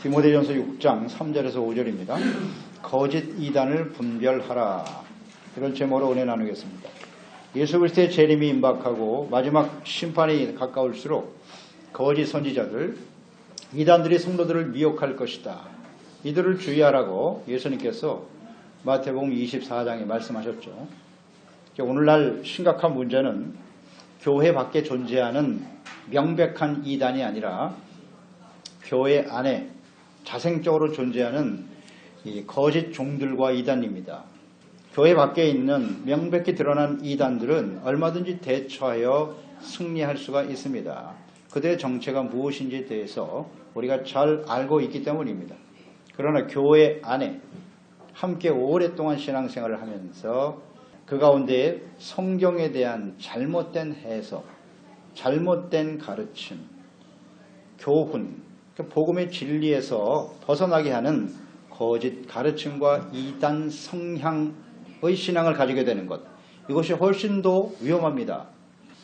디모데전서 6장 3절에서 5절입니다. 거짓 이단을 분별하라. 이런 제목으로 은혜 나누겠습니다. 예수 그리스도의 재림이 임박하고 마지막 심판이 가까울수록 거짓 선지자들, 이단들이 성도들을 미혹할 것이다. 이들을 주의하라고 예수님께서 마태복음 24장에 말씀하셨죠. 오늘날 심각한 문제는 교회 밖에 존재하는 명백한 이단이 아니라 교회 안에 자생적으로 존재하는 이 거짓 종들과 이단입니다. 교회 밖에 있는 명백히 드러난 이단들은 얼마든지 대처하여 승리할 수가 있습니다. 그들의 정체가 무엇인지에 대해서 우리가 잘 알고 있기 때문입니다. 그러나 교회 안에 함께 오랫동안 신앙생활을 하면서 그 가운데 성경에 대한 잘못된 해석, 잘못된 가르침, 교훈, 복음의 진리에서 벗어나게 하는 거짓 가르침과 이단 성향의 신앙을 가지게 되는 것, 이것이 훨씬 더 위험합니다.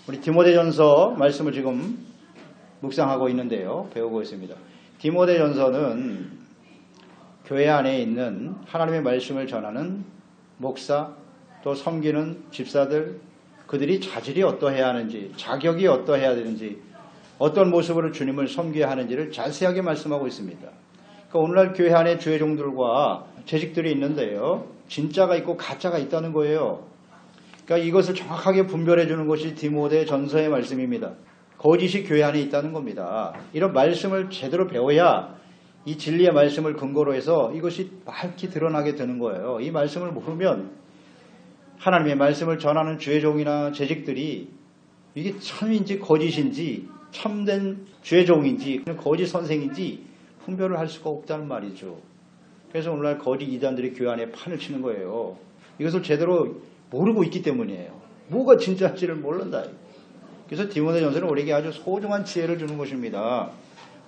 우리 디모데전서 말씀을 지금 묵상하고 있는데요. 배우고 있습니다. 디모데전서는 교회 안에 있는 하나님의 말씀을 전하는 목사, 또 섬기는 집사들, 그들이 자질이 어떠해야 하는지, 자격이 어떠해야 되는지, 어떤 모습으로 주님을 섬겨야 하는지를 자세하게 말씀하고 있습니다. 그러니까 오늘날 교회 안에 주의종들과 재직들이 있는데요. 진짜가 있고 가짜가 있다는 거예요. 그러니까 이것을 정확하게 분별해 주는 것이 디모데 전서의 말씀입니다. 거짓이 교회 안에 있다는 겁니다. 이런 말씀을 제대로 배워야 이 진리의 말씀을 근거로 해서 이것이 밝히 드러나게 되는 거예요. 이 말씀을 모르면 하나님의 말씀을 전하는 주의종이나 재직들이 이게 참인지 거짓인지, 참된 주의종인지 거짓 선생인지 분별을 할 수가 없다는 말이죠. 그래서 오늘날 거짓 이단들이 교회 안에 판을 치는 거예요. 이것을 제대로 모르고 있기 때문이에요. 뭐가 진짜인지를 모른다. 그래서 디모데전서는 우리에게 아주 소중한 지혜를 주는 것입니다.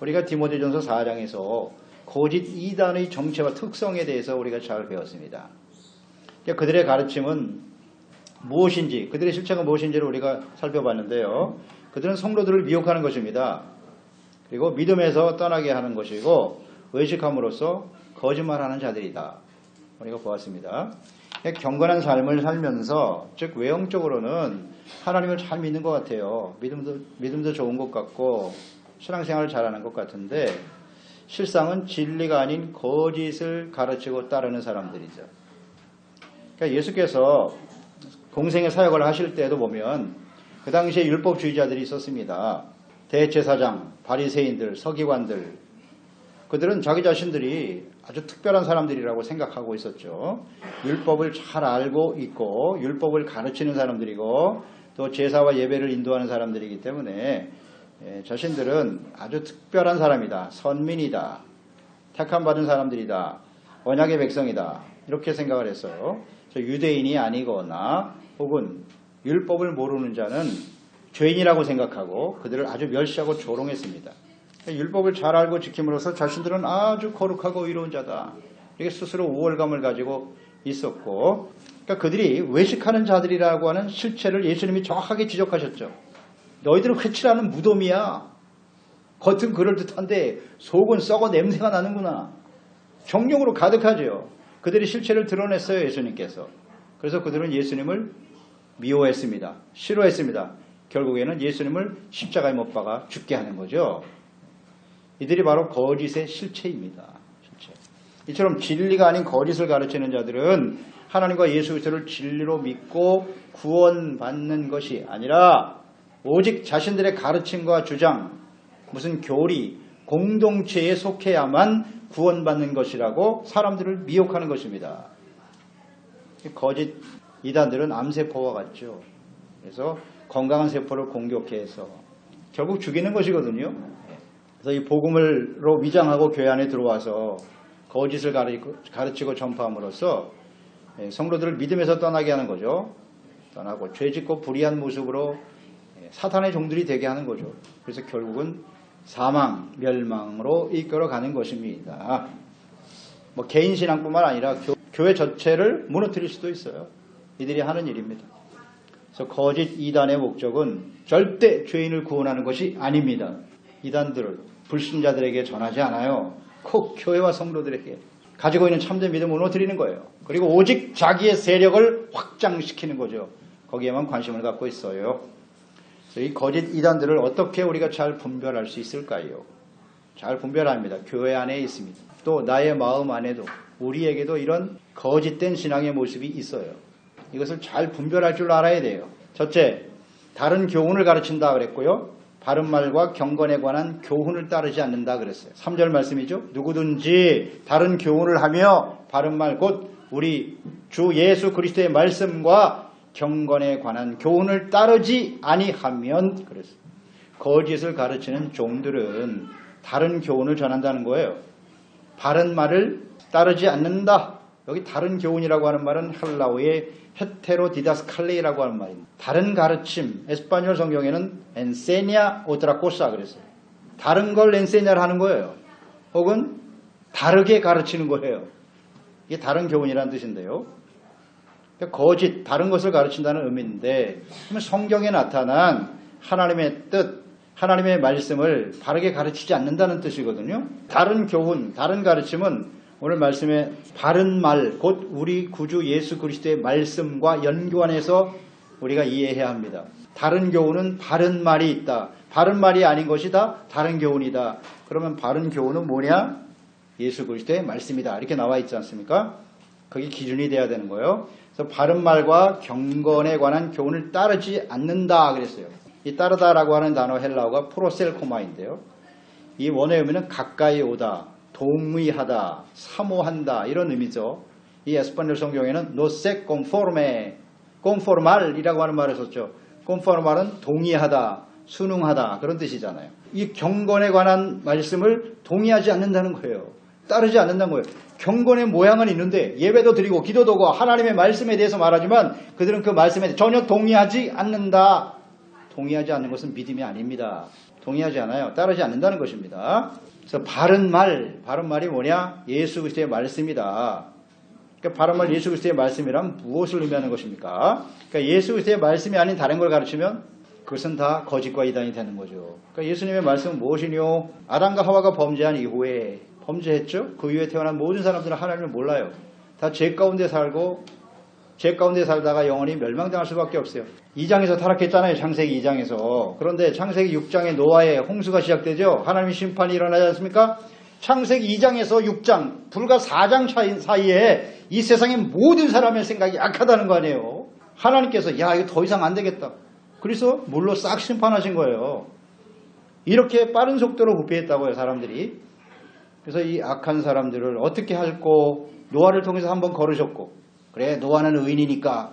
우리가 디모데전서 4장에서 거짓 이단의 정체와 특성에 대해서 우리가 잘 배웠습니다. 그들의 가르침은 무엇인지, 그들의 실체가 무엇인지를 우리가 살펴봤는데요. 그들은 성도들을 미혹하는 것입니다. 그리고 믿음에서 떠나게 하는 것이고 의식함으로써 거짓말하는 자들이다. 우리가 보았습니다. 경건한 삶을 살면서, 즉 외형적으로는 하나님을 잘 믿는 것 같아요. 믿음도 좋은 것 같고 신앙생활을 잘하는 것 같은데 실상은 진리가 아닌 거짓을 가르치고 따르는 사람들이죠. 그러니까 예수께서 공생의 사역을 하실 때도 보면 그 당시에 율법주의자들이 있었습니다. 대제사장, 바리새인들, 서기관들, 그들은 자기 자신들이 아주 특별한 사람들이라고 생각하고 있었죠. 율법을 잘 알고 있고 율법을 가르치는 사람들이고 또 제사와 예배를 인도하는 사람들이기 때문에 자신들은 아주 특별한 사람이다, 선민이다, 택함받은 사람들이다, 언약의 백성이다, 이렇게 생각을 했어요. 유대인이 아니거나 혹은 율법을 모르는 자는 죄인이라고 생각하고 그들을 아주 멸시하고 조롱했습니다. 율법을 잘 알고 지킴으로써 자신들은 아주 거룩하고 의로운 자다, 이렇게 스스로 우월감을 가지고 있었고, 그러니까 그들이 외식하는 자들이라고 하는 실체를 예수님이 정확하게 지적하셨죠. 너희들은 회칠하는 무덤이야. 겉은 그럴듯한데 속은 썩어 냄새가 나는구나. 정령으로 가득하죠. 그들의 실체를 드러냈어요, 예수님께서. 그래서 그들은 예수님을 미워했습니다. 싫어했습니다. 결국에는 예수님을 십자가에 못 박아 죽게 하는 거죠. 이들이 바로 거짓의 실체입니다. 실체. 이처럼 진리가 아닌 거짓을 가르치는 자들은 하나님과 예수 그리스도를 진리로 믿고 구원받는 것이 아니라 오직 자신들의 가르침과 주장, 무슨 교리, 공동체에 속해야만 구원받는 것이라고 사람들을 미혹하는 것입니다. 거짓 이단들은 암세포와 같죠. 그래서 건강한 세포를 공격해서 결국 죽이는 것이거든요. 그래서 이 복음으로 위장하고 교회 안에 들어와서 거짓을 가르치고 전파함으로써 성도들을 믿음에서 떠나게 하는 거죠. 떠나고 죄짓고 불의한 모습으로 사탄의 종들이 되게 하는 거죠. 그래서 결국은 사망, 멸망으로 이끌어가는 것입니다. 뭐 개인 신앙뿐만 아니라 교회 전체를 무너뜨릴 수도 있어요. 이들이 하는 일입니다. 그래서 거짓 이단의 목적은 절대 죄인을 구원하는 것이 아닙니다. 이단들을 불신자들에게 전하지 않아요. 꼭 교회와 성도들에게 가지고 있는 참된 믿음을 무너뜨리는 거예요. 그리고 오직 자기의 세력을 확장시키는 거죠. 거기에만 관심을 갖고 있어요. 그래서 이 거짓 이단들을 어떻게 우리가 잘 분별할 수 있을까요? 잘 분별합니다. 교회 안에 있습니다. 또 나의 마음 안에도 우리에게도 이런 거짓된 신앙의 모습이 있어요. 이것을 잘 분별할 줄 알아야 돼요. 첫째, 다른 교훈을 가르친다 그랬고요. 바른말과 경건에 관한 교훈을 따르지 않는다 그랬어요. 3절 말씀이죠. 누구든지 다른 교훈을 하며 바른말 곧 우리 주 예수 그리스도의 말씀과 경건에 관한 교훈을 따르지 아니하면 그랬어요. 거짓을 가르치는 종들은 다른 교훈을 전한다는 거예요. 바른말을 따르지 않는다. 여기 다른 교훈이라고 하는 말은 헬라어의 헤테로디다스칼레이라고 하는 말입니다. 다른 가르침, 에스파뇰 성경에는 엔세냐 오트라코사 그랬어요. 다른 걸 엔세냐를 하는 거예요. 혹은 다르게 가르치는 거예요. 이게 다른 교훈이라는 뜻인데요. 거짓, 다른 것을 가르친다는 의미인데 성경에 나타난 하나님의 뜻, 하나님의 말씀을 바르게 가르치지 않는다는 뜻이거든요. 다른 교훈, 다른 가르침은 오늘 말씀에 바른 말, 곧 우리 구주 예수 그리스도의 말씀과 연관해서 우리가 이해해야 합니다. 다른 교훈은 바른 말이 있다. 바른 말이 아닌 것이다. 다른 교훈이다. 그러면 바른 교훈은 뭐냐? 예수 그리스도의 말씀이다. 이렇게 나와 있지 않습니까? 그게 기준이 돼야 되는 거예요. 그래서 바른 말과 경건에 관한 교훈을 따르지 않는다 그랬어요. 이 따르다라고 하는 단어 헬라어가 프로셀코마인데요. 이 원어의 의미는 가까이 오다, 동의하다, 사모한다 이런 의미죠. 이 에스파뇰 성경에는 no se conforme, conformar이라고 하는 말을 썼죠. conformar은 동의하다, 순응하다 그런 뜻이잖아요. 이 경건에 관한 말씀을 동의하지 않는다는 거예요. 따르지 않는다는 거예요. 경건의 모양은 있는데 예배도 드리고 기도도 하고 하나님의 말씀에 대해서 말하지만 그들은 그 말씀에 전혀 동의하지 않는다. 동의하지 않는 것은 믿음이 아닙니다. 동의하지 않아요. 따르지 않는다는 것입니다. 그래서 바른 말이 뭐냐? 예수 그리스도의 말씀이다. 그러니까 바른 말 예수 그리스도의 말씀이란 무엇을 의미하는 것입니까? 그러니까 예수 그리스도의 말씀이 아닌 다른 걸 가르치면 그것은 다 거짓과 이단이 되는 거죠. 그러니까 예수님의 말씀은 무엇이뇨? 아담과 하와가 범죄한 이후에 범죄했죠? 그 이후에 태어난 모든 사람들은 하나님을 몰라요. 다 죄 가운데 살고 죄 가운데 살다가 영원히 멸망당할 수밖에 없어요. 2장에서 타락했잖아요. 창세기 2장에서. 그런데 창세기 6장에 노아의 홍수가 시작되죠. 하나님의 심판이 일어나지 않습니까? 창세기 2장에서 6장 불과 4장 사이에 이 세상의 모든 사람의 생각이 약하다는 거 아니에요. 하나님께서 야 이거 더 이상 안 되겠다. 그래서 물로 싹 심판하신 거예요. 이렇게 빠른 속도로 부패했다고요. 사람들이. 그래서 이 악한 사람들을 어떻게 하셨고 노아를 통해서 한번 걸으셨고 그래 노아는 의인이니까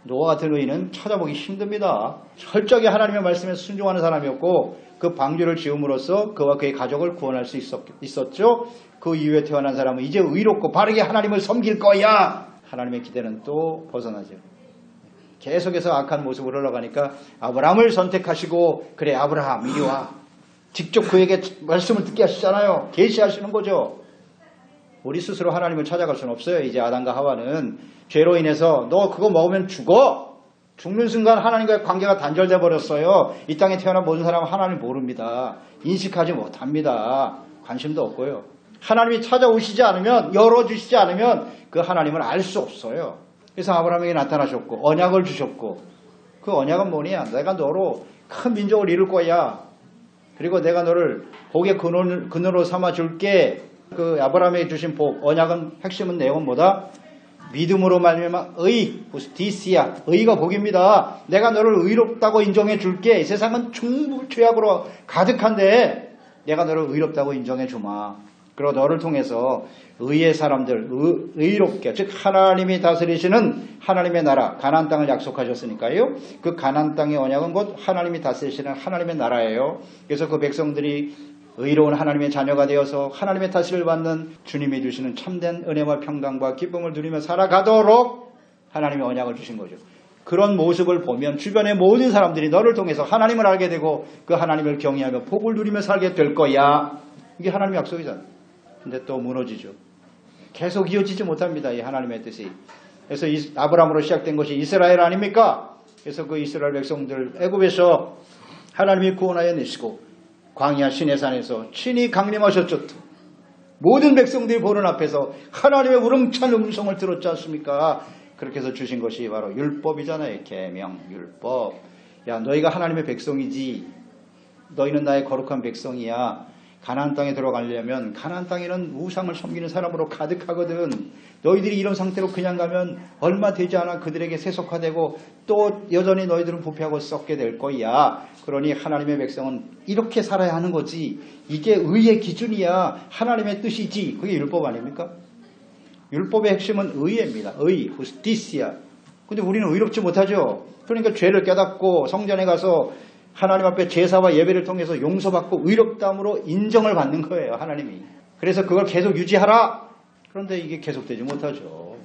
노아 같은 의인은 찾아보기 힘듭니다. 철저하게 하나님의 말씀에 순종하는 사람이었고 그 방주를 지음으로써 그와 그의 가족을 구원할 수 있었죠. 그 이후에 태어난 사람은 이제 의롭고 바르게 하나님을 섬길 거야. 하나님의 기대는 또 벗어나죠. 계속해서 악한 모습으로 흘러가니까 아브라함을 선택하시고 그래 아브라함 이리 와. 직접 그에게 말씀을 듣게 하시잖아요. 계시하시는 거죠. 우리 스스로 하나님을 찾아갈 수는 없어요. 이제 아담과 하와는 죄로 인해서 너 그거 먹으면 죽어. 죽는 순간 하나님과의 관계가 단절돼 버렸어요. 이 땅에 태어난 모든 사람은 하나님을 모릅니다. 인식하지 못합니다. 관심도 없고요. 하나님이 찾아오시지 않으면 열어주시지 않으면 그 하나님을 알 수 없어요. 그래서 아브라함에게 나타나셨고 언약을 주셨고 그 언약은 뭐냐? 내가 너로 큰 민족을 이룰 거야. 그리고 내가 너를 복의 근원으로 삼아줄게. 그 아브라함에게 주신 복, 언약은 핵심은 내용은 뭐다? 믿음으로 말미암아 디시야, 의가 복입니다. 내가 너를 의롭다고 인정해 줄게. 이 세상은 죄악으로 가득한데 내가 너를 의롭다고 인정해 주마. 그리고 너를 통해서 의의 사람들, 의롭게, 즉 하나님이 다스리시는 하나님의 나라, 가나안 땅을 약속하셨으니까요. 그 가나안 땅의 언약은 곧 하나님이 다스리시는 하나님의 나라예요. 그래서 그 백성들이 의로운 하나님의 자녀가 되어서 하나님의 다스림을 받는 주님이 주시는 참된 은혜와 평강과 기쁨을 누리며 살아가도록 하나님의 언약을 주신 거죠. 그런 모습을 보면 주변의 모든 사람들이 너를 통해서 하나님을 알게 되고 그 하나님을 경외하며 복을 누리며 살게 될 거야. 이게 하나님의 약속이잖아요. 근데 또 무너지죠. 계속 이어지지 못합니다. 이 하나님의 뜻이. 그래서 아브라함으로 시작된 것이 이스라엘 아닙니까? 그래서 그 이스라엘 백성들 애굽에서 하나님이 구원하여 내시고 광야 시내산에서 친히 강림하셨죠. 모든 백성들이 보는 앞에서 하나님의 우렁찬 음성을 들었지 않습니까? 그렇게 해서 주신 것이 바로 율법이잖아요. 계명, 율법. 야, 너희가 하나님의 백성이지. 너희는 나의 거룩한 백성이야. 가나안 땅에 들어가려면 가나안 땅에는 우상을 섬기는 사람으로 가득하거든. 너희들이 이런 상태로 그냥 가면 얼마 되지 않아 그들에게 세속화되고 또 여전히 너희들은 부패하고 썩게 될 거야. 그러니 하나님의 백성은 이렇게 살아야 하는 거지. 이게 의의 기준이야. 하나님의 뜻이지. 그게 율법 아닙니까? 율법의 핵심은 의입니다. 의, 후스티시아. 근데 우리는 의롭지 못하죠. 그러니까 죄를 깨닫고 성전에 가서 하나님 앞에 제사와 예배를 통해서 용서받고 의롭다함으로 인정을 받는 거예요. 하나님이. 그래서 그걸 계속 유지하라. 그런데 이게 계속되지 못하죠.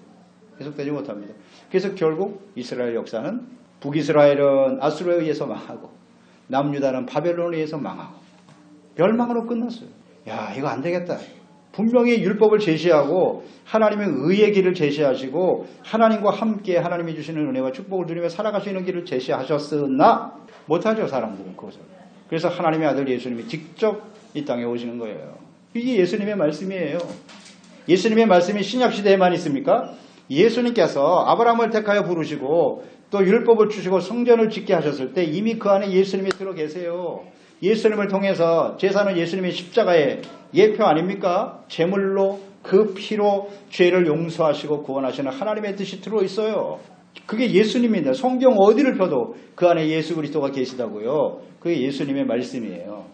계속되지 못합니다. 그래서 결국 이스라엘 역사는 북이스라엘은 아수르에 의해서 망하고 남유다는 바벨론에 의해서 망하고 멸망으로 끝났어요. 야, 이거 안 되겠다. 분명히 율법을 제시하고 하나님의 의의 길을 제시하시고 하나님과 함께 하나님이 주시는 은혜와 축복을 누리며 살아갈 수 있는 길을 제시하셨으나 못하죠, 사람들은 그것을. 그래서 하나님의 아들 예수님이 직접 이 땅에 오시는 거예요. 이게 예수님의 말씀이에요. 예수님의 말씀이 신약시대에만 있습니까? 예수님께서 아브라함을 택하여 부르시고 또 율법을 주시고 성전을 짓게 하셨을 때 이미 그 안에 예수님이 들어 계세요. 예수님을 통해서 제사는 예수님의 십자가의 예표 아닙니까? 제물로 그 피로 죄를 용서하시고 구원하시는 하나님의 뜻이 들어있어요. 그게 예수님입니다. 성경 어디를 펴도 그 안에 예수 그리스도가 계시다고요. 그게 예수님의 말씀이에요.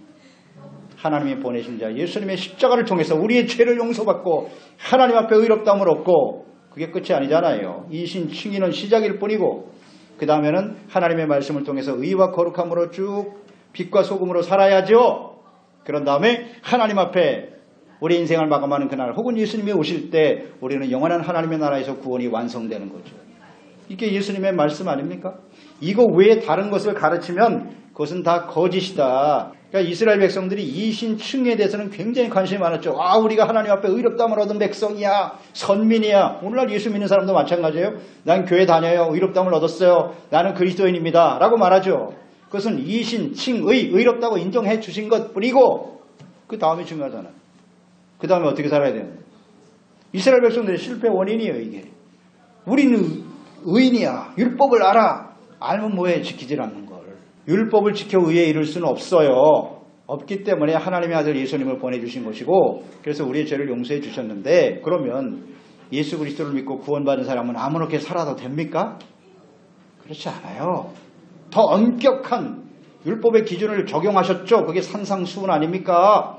하나님이 보내신 자 예수님의 십자가를 통해서 우리의 죄를 용서받고 하나님 앞에 의롭다함을 얻고 그게 끝이 아니잖아요. 이신 칭의는 시작일 뿐이고 그 다음에는 하나님의 말씀을 통해서 의와 거룩함으로 쭉 빛과 소금으로 살아야죠. 그런 다음에 하나님 앞에 우리 인생을 마감하는 그날 혹은 예수님이 오실 때 우리는 영원한 하나님의 나라에서 구원이 완성되는 거죠. 이게 예수님의 말씀 아닙니까? 이거 외에 다른 것을 가르치면 그것은 다 거짓이다. 그러니까 이스라엘 백성들이 이신층에 대해서는 굉장히 관심이 많았죠. 아, 우리가 하나님 앞에 의롭다함을 얻은 백성이야. 선민이야. 오늘날 예수 믿는 사람도 마찬가지예요. 난 교회 다녀요. 의롭다함을 얻었어요. 나는 그리스도인입니다. 라고 말하죠. 그것은 이신칭의 의롭다고 인정해 주신 것 뿐이고 그 다음이 중요하잖아요. 그 다음에 어떻게 살아야 되는데. 이스라엘 백성들의 실패 원인이에요. 이게. 우리는 의인이야. 율법을 알아. 알면 뭐해. 지키질 않는 걸. 율법을 지켜 의에 이를 수는 없어요. 없기 때문에 하나님의 아들 예수님을 보내주신 것이고 그래서 우리의 죄를 용서해 주셨는데 그러면 예수 그리스도를 믿고 구원받은 사람은 아무렇게 살아도 됩니까? 그렇지 않아요. 더 엄격한 율법의 기준을 적용하셨죠. 그게 산상수훈 아닙니까?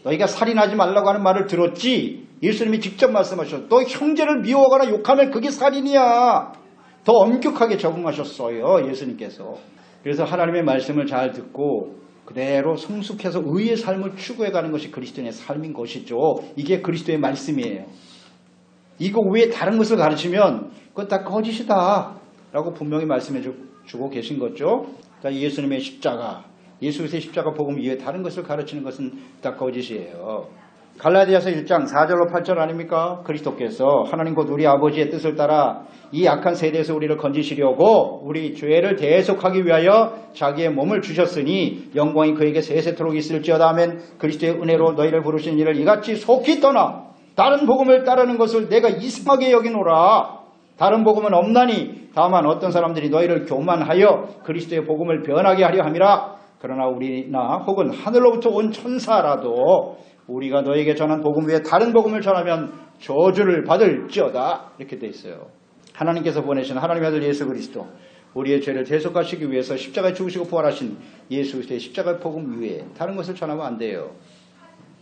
너희가 살인하지 말라고 하는 말을 들었지. 예수님이 직접 말씀하셨죠. 너 형제를 미워하거나 욕하면 그게 살인이야. 더 엄격하게 적용하셨어요. 예수님께서. 그래서 하나님의 말씀을 잘 듣고 그대로 성숙해서 의의 삶을 추구해가는 것이 그리스도인의 삶인 것이죠. 이게 그리스도의 말씀이에요. 이거 외에 다른 것을 가르치면 그건 다 거짓이다 라고 분명히 말씀해 주고 계신 거죠. 그러니까 예수님의 십자가, 예수 그리스도의 십자가 복음 이외에 다른 것을 가르치는 것은 다 거짓이에요. 갈라디아서 1장 4절로 8절 아닙니까? 그리스도께서 하나님 곧 우리 아버지의 뜻을 따라 이 악한 세대에서 우리를 건지시려고 우리 죄를 대속하기 위하여 자기의 몸을 주셨으니 영광이 그에게 세세토록 있을지어다 하면 그리스도의 은혜로 너희를 부르신 이를 이같이 속히 떠나 다른 복음을 따르는 것을 내가 이상하게 여기노라. 다른 복음은 없나니 다만 어떤 사람들이 너희를 교만하여 그리스도의 복음을 변하게 하려 함이라. 그러나 우리나 혹은 하늘로부터 온 천사라도 우리가 너에게 전한 복음 외에 다른 복음을 전하면 저주를 받을지어다. 이렇게 돼 있어요. 하나님께서 보내신 하나님의 아들 예수 그리스도 우리의 죄를 대속하시기 위해서 십자가에 죽으시고 부활하신 예수 그리스도의 십자가의 복음 외에 다른 것을 전하면 안 돼요.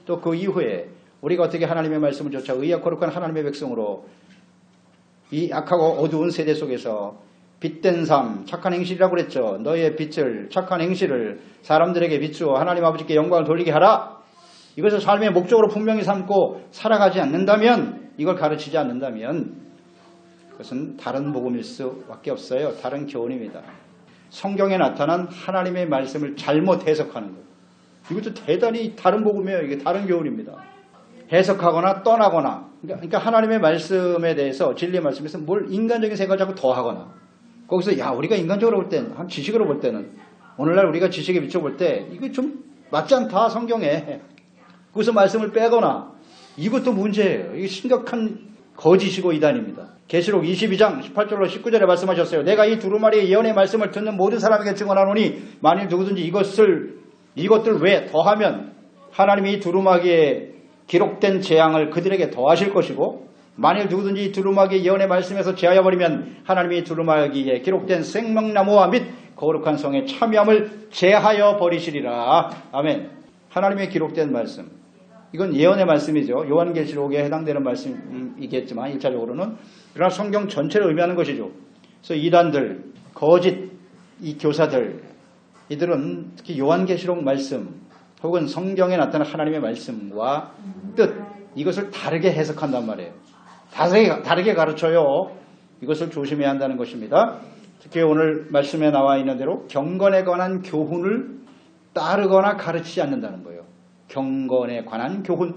또 그 이후에 우리가 어떻게 하나님의 말씀을 쫓아 의와 거룩한 하나님의 백성으로 이 악하고 어두운 세대 속에서 빛된 삶, 착한 행실이라고 그랬죠. 너의 빛을, 착한 행실을 사람들에게 비추어 하나님 아버지께 영광을 돌리게 하라. 이것을 삶의 목적으로 분명히 삼고 살아가지 않는다면, 이걸 가르치지 않는다면 그것은 다른 복음일 수밖에 없어요. 다른 교훈입니다. 성경에 나타난 하나님의 말씀을 잘못 해석하는 거예요. 이것도 대단히 다른 복음이에요. 이게 다른 교훈입니다. 해석하거나 떠나거나, 그러니까 하나님의 말씀에 대해서, 진리의 말씀에서 뭘 인간적인 생각을 자꾸 더하거나, 거기서 야, 우리가 인간적으로 볼 때는, 한 지식으로 볼 때는, 오늘날 우리가 지식에 비춰볼 때 이거 좀 맞지 않다 성경에. 거기서 말씀을 빼거나 이것도 문제예요. 이게 심각한 거짓이고 이단입니다. 계시록 22장 18절로 19절에 말씀하셨어요. 내가 이 두루마리의 예언의 말씀을 듣는 모든 사람에게 증언하노니 만일 누구든지 이것들 외에 더하면 하나님이 이 두루마기에 기록된 재앙을 그들에게 더하실 것이고 만일 누구든지 이 두루마기의 예언의 말씀에서 제하여 버리면 하나님이 이 두루마기에 기록된 생명나무와 및 거룩한 성의 참여함을 제하여 버리시리라. 아멘. 하나님의 기록된 말씀. 이건 예언의 말씀이죠. 요한계시록에 해당되는 말씀이겠지만 1차적으로는 그러나 성경 전체를 의미하는 것이죠. 그래서 이단들, 거짓 이 교사들 이들은 특히 요한계시록 말씀 혹은 성경에 나타난 하나님의 말씀과 뜻 이것을 다르게 해석한단 말이에요. 다르게 가르쳐요. 이것을 조심해야 한다는 것입니다. 특히 오늘 말씀에 나와 있는 대로 경건에 관한 교훈을 따르거나 가르치지 않는다는 거예요. 경건에 관한 교훈.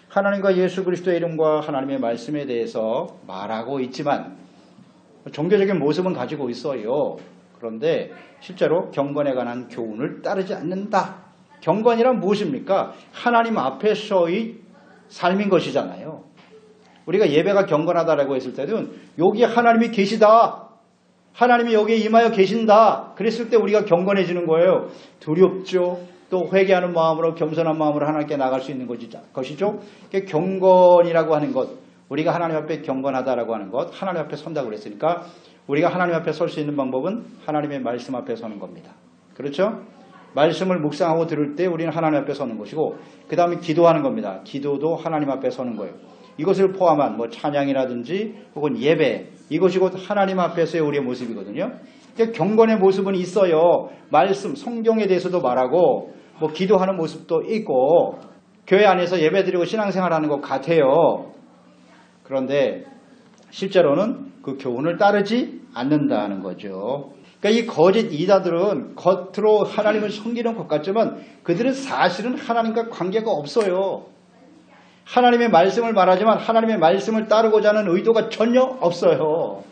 하나님과 예수 그리스도의 이름과 하나님의 말씀에 대해서 말하고 있지만 종교적인 모습은 가지고 있어요. 그런데 실제로 경건에 관한 교훈을 따르지 않는다. 경건이란 무엇입니까? 하나님 앞에서의 삶인 것이잖아요. 우리가 예배가 경건하다라고 했을 때는 여기 하나님이 계시다. 하나님이 여기에 임하여 계신다. 그랬을 때 우리가 경건해지는 거예요. 두렵죠. 또 회개하는 마음으로 겸손한 마음으로 하나님께 나갈 수 있는 것이죠. 경건이라고 하는 것, 우리가 하나님 앞에 경건하다라고 하는 것, 하나님 앞에 선다고 그랬으니까 우리가 하나님 앞에 설 수 있는 방법은 하나님의 말씀 앞에 서는 겁니다. 그렇죠? 말씀을 묵상하고 들을 때 우리는 하나님 앞에 서는 것이고 그 다음에 기도하는 겁니다. 기도도 하나님 앞에 서는 거예요. 이것을 포함한 찬양이라든지 혹은 예배 이것이 곧 하나님 앞에서의 우리의 모습이거든요. 경건의 모습은 있어요. 말씀, 성경에 대해서도 말하고 기도하는 모습도 있고 교회 안에서 예배드리고 신앙생활하는 것 같아요. 그런데 실제로는 그 교훈을 따르지 않는다는 거죠. 그러니까 이 거짓 이단들은 겉으로 하나님을 섬기는 것 같지만 그들은 사실은 하나님과 관계가 없어요. 하나님의 말씀을 말하지만 하나님의 말씀을 따르고자 하는 의도가 전혀 없어요.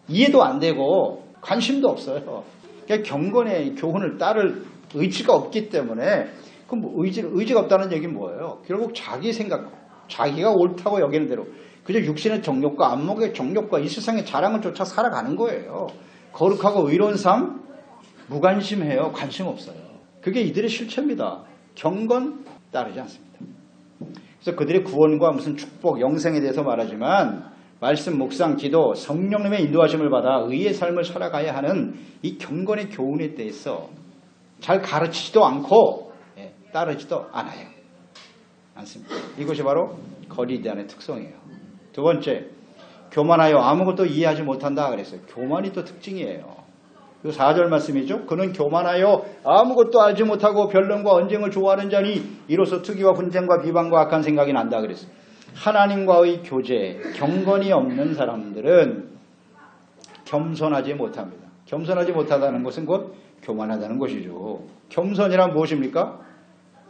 이해도 안 되고 관심도 없어요. 그러니까 경건의 교훈을 따를 의지가 없기 때문에 그럼 의지가 없다는 얘기는 뭐예요? 결국 자기 생각, 자기가 옳다고 여기는 대로 그저 육신의 정욕과 안목의 정욕과 이 세상의 자랑을 쫓아 살아가는 거예요. 거룩하고 의로운 삶 무관심해요. 관심 없어요. 그게 이들의 실체입니다. 경건 따르지 않습니다. 그래서 그들의 구원과 무슨 축복, 영생에 대해서 말하지만 말씀, 묵상, 기도, 성령님의 인도하심을 받아 의의 삶을 살아가야 하는 이 경건의 교훈에 대해서 잘 가르치지도 않고 따르지도 않습니다. 이것이 바로 거짓이단의 특성이에요. 두 번째, 교만하여 아무것도 이해하지 못한다 그랬어요. 교만이 또 특징이에요. 그 4절 말씀이죠. 그는 교만하여 아무것도 알지 못하고 변론과 언쟁을 좋아하는 자니 이로써 투기와 분쟁과 비방과 악한 생각이 난다 그랬어요. 하나님과의 교제, 경건이 없는 사람들은 겸손하지 못합니다. 겸손하지 못하다는 것은 곧 교만하다는 것이죠. 겸손이란 무엇입니까?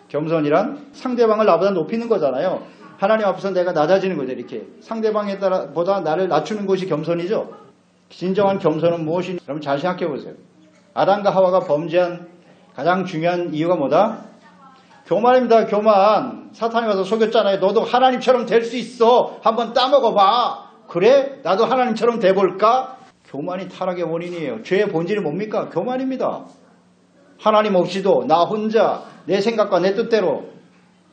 겸손이란 상대방을 나보다 높이는 거잖아요. 하나님 앞에서 내가 낮아지는 거죠. 이렇게 상대방에 보다 나를 낮추는 것이 겸손이죠. 진정한 겸손은 무엇이냐? 여러분 잘 생각해 보세요. 아담과 하와가 범죄한 가장 중요한 이유가 뭐다? 교만입니다. 교만. 사탄이 와서 속였잖아요. 너도 하나님처럼 될 수 있어. 한번 따먹어봐. 그래? 나도 하나님처럼 돼볼까? 교만이 타락의 원인이에요. 죄의 본질이 뭡니까? 교만입니다. 하나님 없이도 나 혼자 내 생각과 내 뜻대로.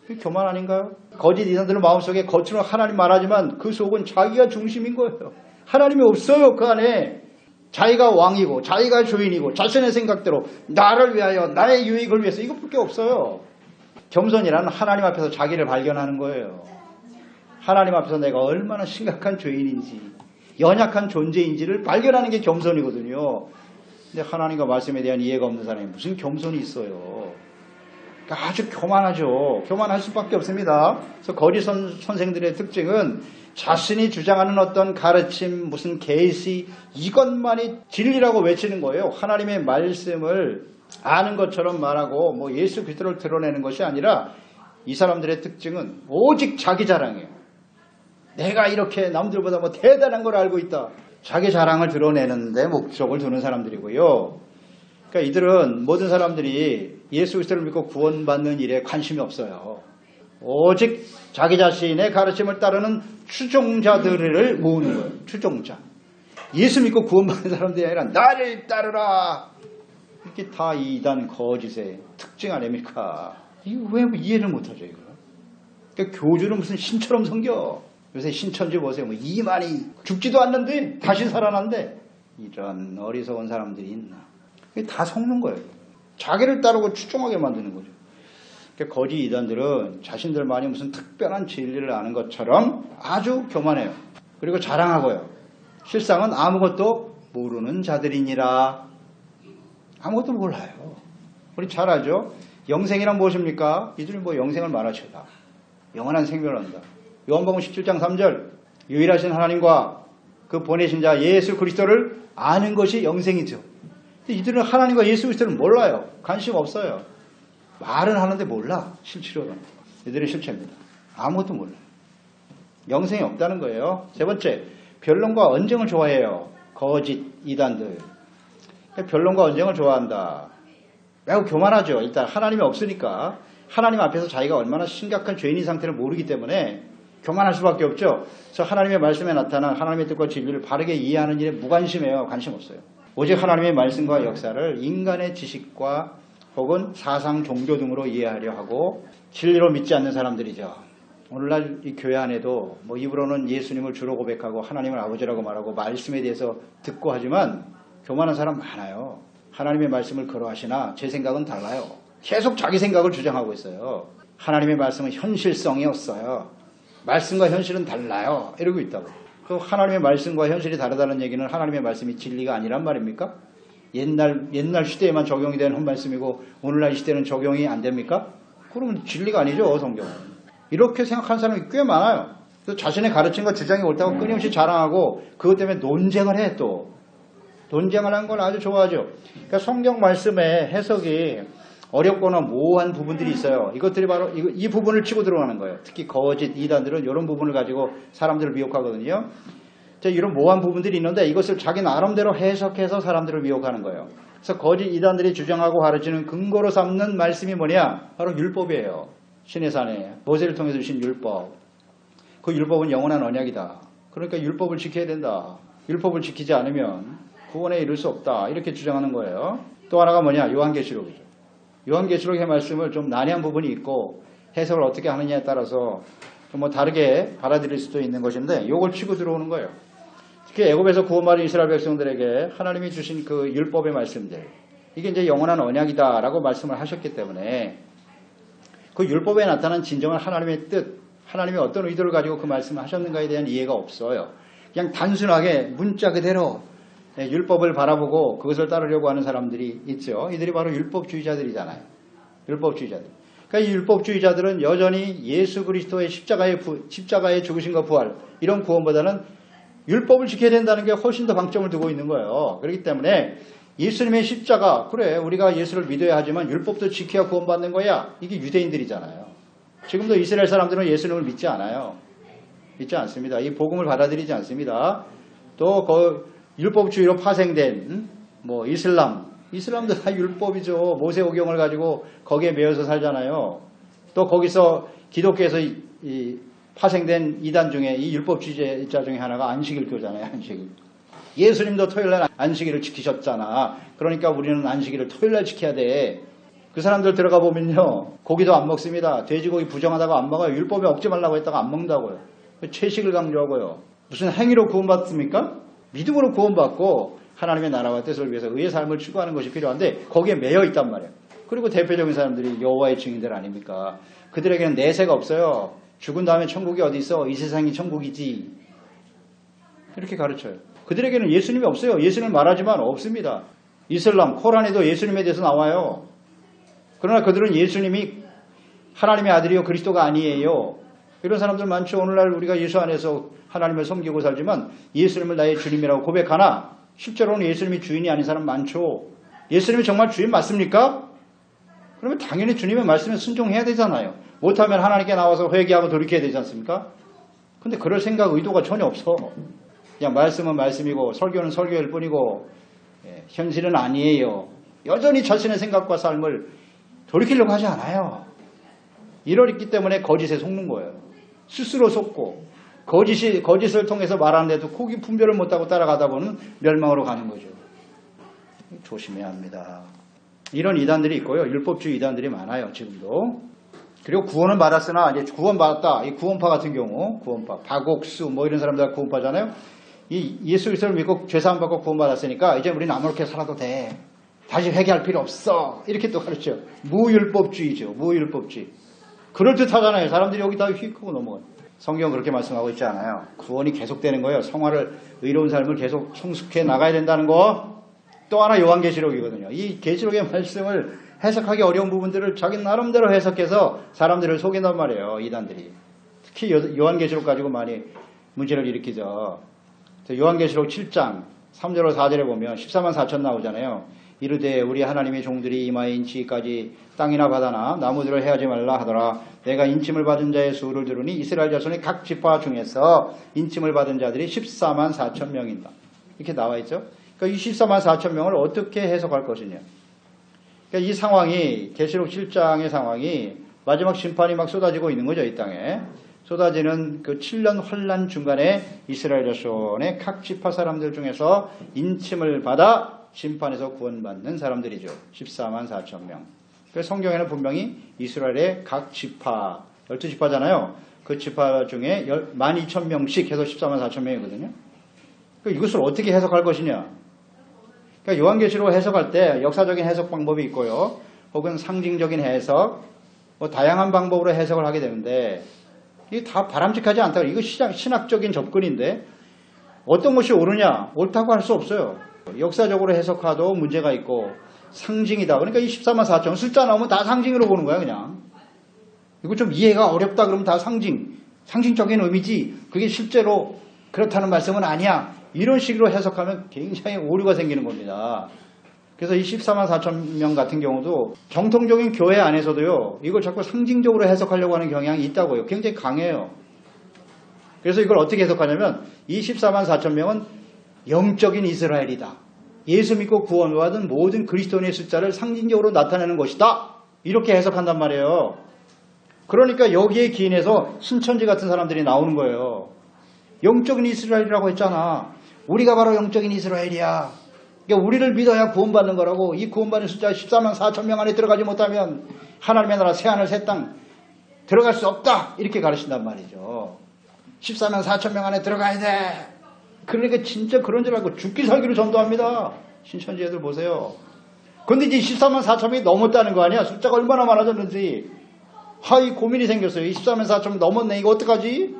그게 교만 아닌가요? 거짓 이단들은 마음속에 겉으로 하나님 말하지만 그 속은 자기가 중심인 거예요. 하나님이 없어요. 그 안에. 자기가 왕이고 자기가 주인이고 자신의 생각대로 나를 위하여 나의 유익을 위해서 이것밖에 없어요. 겸손이란 하나님 앞에서 자기를 발견하는 거예요. 하나님 앞에서 내가 얼마나 심각한 죄인인지 연약한 존재인지를 발견하는 게 겸손이거든요. 근데 하나님과 말씀에 대한 이해가 없는 사람이 무슨 겸손이 있어요. 그러니까 아주 교만하죠. 교만할 수밖에 없습니다. 그래서 거짓 선생들의 특징은 자신이 주장하는 어떤 가르침, 무슨 계시 이것만이 진리라고 외치는 거예요. 하나님의 말씀을 아는 것처럼 말하고 예수 그리스도를 드러내는 것이 아니라 이 사람들의 특징은 오직 자기 자랑이에요. 내가 이렇게 남들보다 대단한 걸 알고 있다. 자기 자랑을 드러내는 데 목적을 두는 사람들이고요. 그러니까 이들은 모든 사람들이 예수 그리스도를 믿고 구원받는 일에 관심이 없어요. 오직 자기 자신의 가르침을 따르는 추종자들을 모으는 거예요. 추종자. 예수 믿고 구원받는 사람들이 아니라 나를 따르라. 이게 다 이단 거짓의 특징 아닙니까? 이거 왜 이해를 못하죠, 이거? 그러니까 교주는 무슨 신처럼 섬겨. 요새 신천지 보세요. 뭐 이만희 죽지도 않는데 다시 살아난대. 이런 어리석은 사람들이 있나. 이게 다 속는 거예요. 자기를 따르고 추종하게 만드는 거죠. 그러니까 거짓 이단들은 자신들만이 무슨 특별한 진리를 아는 것처럼 아주 교만해요. 그리고 자랑하고요. 실상은 아무것도 모르는 자들이니라. 아무것도 몰라요. 우리 잘 알죠? 영생이란 무엇입니까? 이들이 뭐 영생을 말하시다. 영원한 생명을 한다. 요한복음 17장 3절 유일하신 하나님과 그 보내신 자 예수 그리스도를 아는 것이 영생이죠. 근데 이들은 하나님과 예수 그리스도를 몰라요. 관심 없어요. 말은 하는데 몰라. 실체로는. 이들의 실체입니다. 아무것도 몰라요. 영생이 없다는 거예요. 세 번째, 변론과 언쟁을 좋아해요. 거짓 이단들. 변론과 언쟁을 좋아한다. 매우 교만하죠. 일단 하나님이 없으니까 하나님 앞에서 자기가 얼마나 심각한 죄인인 상태를 모르기 때문에 교만할 수밖에 없죠. 그래서 하나님의 말씀에 나타난 하나님의 뜻과 진리를 바르게 이해하는 일에 무관심해요. 관심 없어요. 오직 하나님의 말씀과 역사를 인간의 지식과 혹은 사상, 종교 등으로 이해하려 하고 진리로 믿지 않는 사람들이죠. 오늘날 이 교회 안에도 뭐 입으로는 예수님을 주로 고백하고 하나님을 아버지라고 말하고 말씀에 대해서 듣고 하지만 교만한 사람 많아요. 하나님의 말씀을 걸어하시나 제 생각은 달라요. 계속 자기 생각을 주장하고 있어요. 하나님의 말씀은 현실성이 없어요. 말씀과 현실은 달라요. 이러고 있다고. 그 하나님의 말씀과 현실이 다르다는 얘기는 하나님의 말씀이 진리가 아니란 말입니까? 옛날 시대에만 적용이 되는 말씀이고 오늘날 이 시대는 적용이 안 됩니까? 그러면 진리가 아니죠, 성경은. 이렇게 생각하는 사람이 꽤 많아요. 또 자신의 가르침과 주장이 옳다고 끊임없이 자랑하고 그것 때문에 논쟁을 해 또. 논쟁을 하는 걸 아주 좋아하죠. 그러니까 성경 말씀의 해석이 어렵거나 모호한 부분들이 있어요. 이것들이 바로 이 부분을 치고 들어가는 거예요. 특히 거짓 이단들은 이런 부분을 가지고 사람들을 미혹하거든요. 이런 모호한 부분들이 있는데 이것을 자기 나름대로 해석해서 사람들을 미혹하는 거예요. 그래서 거짓 이단들이 주장하고 가르치는 근거로 삼는 말씀이 뭐냐? 바로 율법이에요. 신의 산에 모세를 통해서 주신 율법. 그 율법은 영원한 언약이다. 그러니까 율법을 지켜야 된다. 율법을 지키지 않으면 구원에 이를 수 없다. 이렇게 주장하는 거예요. 또 하나가 뭐냐? 요한계시록이죠. 요한계시록의 말씀을 좀 난해한 부분이 있고 해석을 어떻게 하느냐에 따라서 좀 뭐 다르게 받아들일 수도 있는 것인데 이걸 치고 들어오는 거예요. 특히 애굽에서 구원받은 이스라엘 백성들에게 하나님이 주신 그 율법의 말씀들 이게 이제 영원한 언약이다라고 말씀을 하셨기 때문에 그 율법에 나타난 진정한 하나님의 뜻, 하나님의 어떤 의도를 가지고 그 말씀을 하셨는가에 대한 이해가 없어요. 그냥 단순하게 문자 그대로 율법을 바라보고 그것을 따르려고 하는 사람들이 있죠. 이들이 바로 율법주의자들이잖아요. 율법주의자들. 그러니까 이 율법주의자들은 여전히 예수 그리스도의 십자가의 죽으심과 부활 이런 구원보다는 율법을 지켜야 된다는 게 훨씬 더 방점을 두고 있는 거예요. 그렇기 때문에 예수님의 십자가 그래 우리가 예수를 믿어야 하지만 율법도 지켜야 구원받는 거야. 이게 유대인들이잖아요. 지금도 이스라엘 사람들은 예수님을 믿지 않아요. 믿지 않습니다. 이 복음을 받아들이지 않습니다. 또 그 율법주의로 파생된 뭐 이슬람도 다 율법이죠. 모세오경을 가지고 거기에 매여서 살잖아요. 또 거기서 기독교에서 이 파생된 이단 중에 이 율법주의자 중에 하나가 안식일교잖아요. 안식일. 예수님도 토요일날 안식일을 지키셨잖아. 그러니까 우리는 안식일을 토요일날 지켜야 돼. 그 사람들 들어가 보면요. 고기도 안 먹습니다. 돼지고기 부정하다고 안 먹어요. 율법에 먹지 말라고 했다가 안 먹는다고요. 채식을 강조하고요. 무슨 행위로 구원받습니까? 믿음으로 구원받고 하나님의 나라와 뜻을 위해서 의의 삶을 추구하는 것이 필요한데 거기에 매여 있단 말이에요. 그리고 대표적인 사람들이 여호와의 증인들 아닙니까? 그들에게는 내세가 없어요. 죽은 다음에 천국이 어디 있어? 이 세상이 천국이지. 이렇게 가르쳐요. 그들에게는 예수님이 없어요. 예수님을 말하지만 없습니다. 이슬람, 코란에도 예수님에 대해서 나와요. 그러나 그들은 예수님이 하나님의 아들이요 그리스도가 아니에요. 이런 사람들 많죠. 오늘날 우리가 예수 안에서 하나님을 섬기고 살지만 예수님을 나의 주님이라고 고백하나 실제로는 예수님이 주인이 아닌 사람 많죠. 예수님이 정말 주인 맞습니까? 그러면 당연히 주님의 말씀에 순종해야 되잖아요. 못하면 하나님께 나와서 회개하고 돌이켜야 되지 않습니까? 근데 그럴 생각 의도가 전혀 없어. 그냥 말씀은 말씀이고 설교는 설교일 뿐이고 현실은 아니에요. 여전히 자신의 생각과 삶을 돌이키려고 하지 않아요. 이러기 때문에 거짓에 속는 거예요. 스스로 속고 거짓을 통해서 말하는데도 고기 분별을 못하고 따라가다 보면 멸망으로 가는 거죠. 조심해야 합니다. 이런 이단들이 있고요. 율법주의 이단들이 많아요. 지금도. 그리고 구원은 받았으나 이제 구원받았다. 이 구원파 같은 경우 구원파 박옥수 뭐 이런 사람들 구원파잖아요. 이 예수 그리스도를 믿고 죄사함 받고 구원받았으니까 이제 우리는 아무렇게 살아도 돼. 다시 회개할 필요 없어. 이렇게 또 가르쳐요. 무율법주의죠. 무율법주의. 그럴듯하잖아요. 사람들이 여기 다 휙하고 넘어가요. 성경은 그렇게 말씀하고 있지 않아요. 구원이 계속되는 거예요. 성화를 의로운 삶을 계속 성숙해 나가야 된다는 거. 또 하나 요한계시록이거든요. 이 계시록의 말씀을 해석하기 어려운 부분들을 자기 나름대로 해석해서 사람들을 속인단 말이에요. 이단들이. 특히 요한계시록 가지고 많이 문제를 일으키죠. 요한계시록 7장 3절로 4절에 보면 14만 4천 나오잖아요. 이르되 우리 하나님의 종들이 이마에 인치기까지 땅이나 바다나 나무들을 해하지 말라 하더라. 내가 인침을 받은 자의 수를 들으니 이스라엘 자손의 각 지파 중에서 인침을 받은 자들이 14만 4천 명이다. 이렇게 나와 있죠. 그러니까 이 14만 4천 명을 어떻게 해석할 것이냐. 그러니까 이 상황이 계시록 7장의 상황이 마지막 심판이 막 쏟아지고 있는 거죠. 이 땅에. 쏟아지는 그 7년 환란 중간에 이스라엘 자손의 각 지파 사람들 중에서 인침을 받아 심판에서 구원받는 사람들이죠. 14만 4천 명. 그래서 성경에는 분명히 이스라엘의 각 지파, 12지파잖아요. 그 지파 중에 12,000명씩 해서 14만 4천 명이거든요. 이것을 어떻게 해석할 것이냐. 그러니까 요한계시록 해석할 때 역사적인 해석 방법이 있고요. 혹은 상징적인 해석, 뭐 다양한 방법으로 해석을 하게 되는데 이게 다 바람직하지 않다. 이거 신학적인 접근인데 어떤 것이 옳으냐? 옳다고 할 수 없어요. 역사적으로 해석하도 문제가 있고 상징이다. 그러니까 이 14만 4천 숫자 나오면 다 상징으로 보는 거야 그냥. 이거 좀 이해가 어렵다 그러면 다 상징적인 의미지 그게 실제로 그렇다는 말씀은 아니야. 이런 식으로 해석하면 굉장히 오류가 생기는 겁니다. 그래서 이 14만 4천 명 같은 경우도 정통적인 교회 안에서도요. 이걸 자꾸 상징적으로 해석하려고 하는 경향이 있다고요. 굉장히 강해요. 그래서 이걸 어떻게 해석하냐면 이 14만 4천 명은 영적인 이스라엘이다. 예수 믿고 구원받은 모든 그리스도인의 숫자를 상징적으로 나타내는 것이다. 이렇게 해석한단 말이에요. 그러니까 여기에 기인해서 신천지 같은 사람들이 나오는 거예요. 영적인 이스라엘이라고 했잖아. 우리가 바로 영적인 이스라엘이야. 그러니까 우리를 믿어야 구원받는 거라고. 이 구원받는 숫자 14만 4천 명 안에 들어가지 못하면 하나님의 나라 새하늘 새 땅 들어갈 수 없다. 이렇게 가르친단 말이죠. 14만 4천 명 안에 들어가야 돼. 그러니까 진짜 그런 줄 알고 죽기 살기로 전도합니다. 신천지 애들 보세요. 근데 이제 14만 4천 명이 넘었다는 거 아니야. 숫자가 얼마나 많아졌는지. 이 고민이 생겼어요. 14만 4천 명 넘었네. 이거 어떡하지?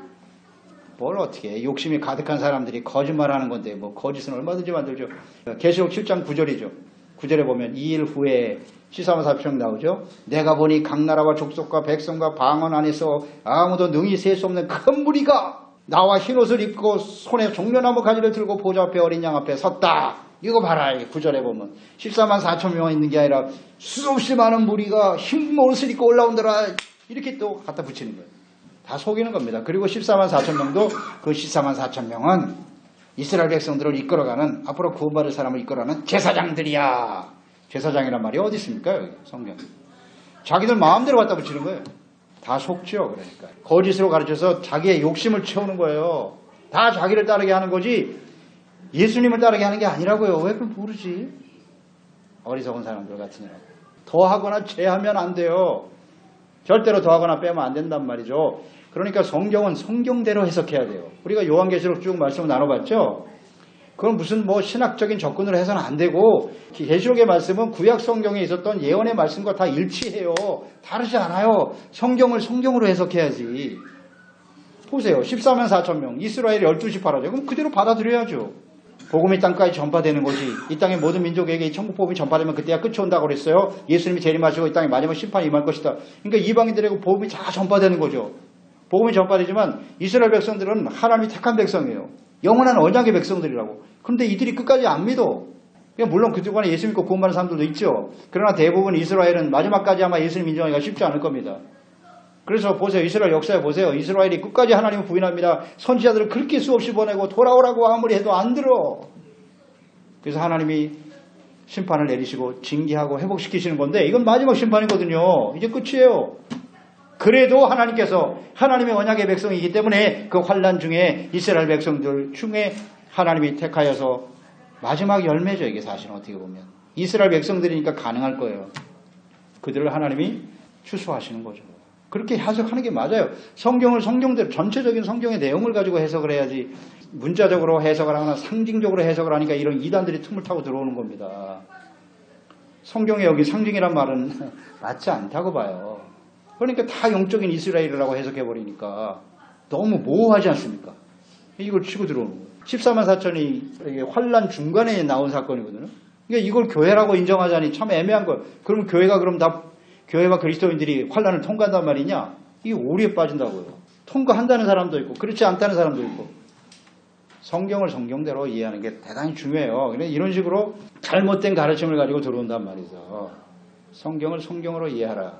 뭘 어떻게 해. 욕심이 가득한 사람들이 거짓말하는 건데 뭐 거짓은 얼마든지 만들죠. 계시록 7장 9절이죠. 9절에 보면 2일 후에 14만 4천 명 나오죠. 내가 보니 각 나라와 족속과 백성과 방언 안에서 아무도 능히 셀 수 없는 큰 무리가 나와 흰옷을 입고 손에 종려나무 가지를 들고 보좌 앞에 어린 양 앞에 섰다. 이거 봐라. 9절에 보면 14만 4천 명 있는 게 아니라 수없이 많은 무리가 흰 옷을 입고 올라온더라. 이렇게 또 갖다 붙이는 거예요. 다 속이는 겁니다. 그리고 14만 4천 명도 그 14만 4천 명은 이스라엘 백성들을 이끌어가는 앞으로 구원받을 사람을 이끌어가는 제사장들이야. 제사장이란 말이 어디 있습니까? 여기 성경. 자기들 마음대로 갖다 붙이는 거예요. 다 속죠. 그러니까 거짓으로 가르쳐서 자기의 욕심을 채우는 거예요. 다 자기를 따르게 하는 거지 예수님을 따르게 하는 게 아니라고요. 왜 그걸 모르지? 어리석은 사람들 같으니라고. 더하거나 제하면 안 돼요. 절대로 더하거나 빼면 안 된단 말이죠. 그러니까 성경은 성경대로 해석해야 돼요. 우리가 요한계시록 쭉 말씀을 나눠봤죠. 그건 무슨 뭐 신학적인 접근으로 해서는 안 되고 계시록의 말씀은 구약 성경에 있었던 예언의 말씀과 다 일치해요. 다르지 않아요. 성경을 성경으로 해석해야지. 보세요. 14만 4천 명 이스라엘 12지파라죠. 그럼 그대로 받아들여야죠. 복음이 땅까지 전파되는 거지. 이 땅의 모든 민족에게 이 천국 복음이 전파되면 그때야 끝이 온다고 그랬어요. 예수님이 재림하시고 이 땅에 마지막 심판이 임할 것이다. 그러니까 이방인들에게 복음이 다 전파되는 거죠. 복음이 전파되지만 이스라엘 백성들은 하나님이 택한 백성이에요. 영원한 언약의 백성들이라고. 그런데 이들이 끝까지 안 믿어. 물론 그동안에 예수 믿고 구원받는 사람들도 있죠. 그러나 대부분 이스라엘은 마지막까지 아마 예수님 인정하기가 쉽지 않을 겁니다. 그래서 보세요. 이스라엘 역사에 보세요. 이스라엘이 끝까지 하나님을 부인합니다. 선지자들을 그렇게 수없이 보내고 돌아오라고 아무리 해도 안 들어. 그래서 하나님이 심판을 내리시고 징계하고 회복시키시는 건데 이건 마지막 심판이거든요. 이제 끝이에요. 그래도 하나님께서 하나님의 언약의 백성이기 때문에 그 환난 중에 이스라엘 백성들 중에 하나님이 택하여서 마지막 열매죠. 이게 사실은 어떻게 보면 이스라엘 백성들이니까 가능할 거예요. 그들을 하나님이 추수하시는 거죠. 그렇게 해석하는 게 맞아요. 성경을 성경대로 전체적인 성경의 내용을 가지고 해석을 해야지 문자적으로 해석을 하거나 상징적으로 해석을 하니까 이런 이단들이 틈을 타고 들어오는 겁니다. 성경에 여기 상징이란 말은 맞지 않다고 봐요. 그러니까 다 영적인 이스라엘이라고 해석해버리니까 너무 모호하지 않습니까? 이걸 치고 들어오는 거예요. 14만 4천이 환란 중간에 나온 사건이거든요. 그러니까 이걸 교회라고 인정하자니 참 애매한 거예요. 그러면 교회가 그럼 다 교회와 그리스도인들이 환란을 통과한단 말이냐? 이게 오류에 빠진다고요. 통과한다는 사람도 있고 그렇지 않다는 사람도 있고 성경을 성경대로 이해하는 게 대단히 중요해요. 그래서 이런 식으로 잘못된 가르침을 가지고 들어온단 말이죠. 성경을 성경으로 이해하라.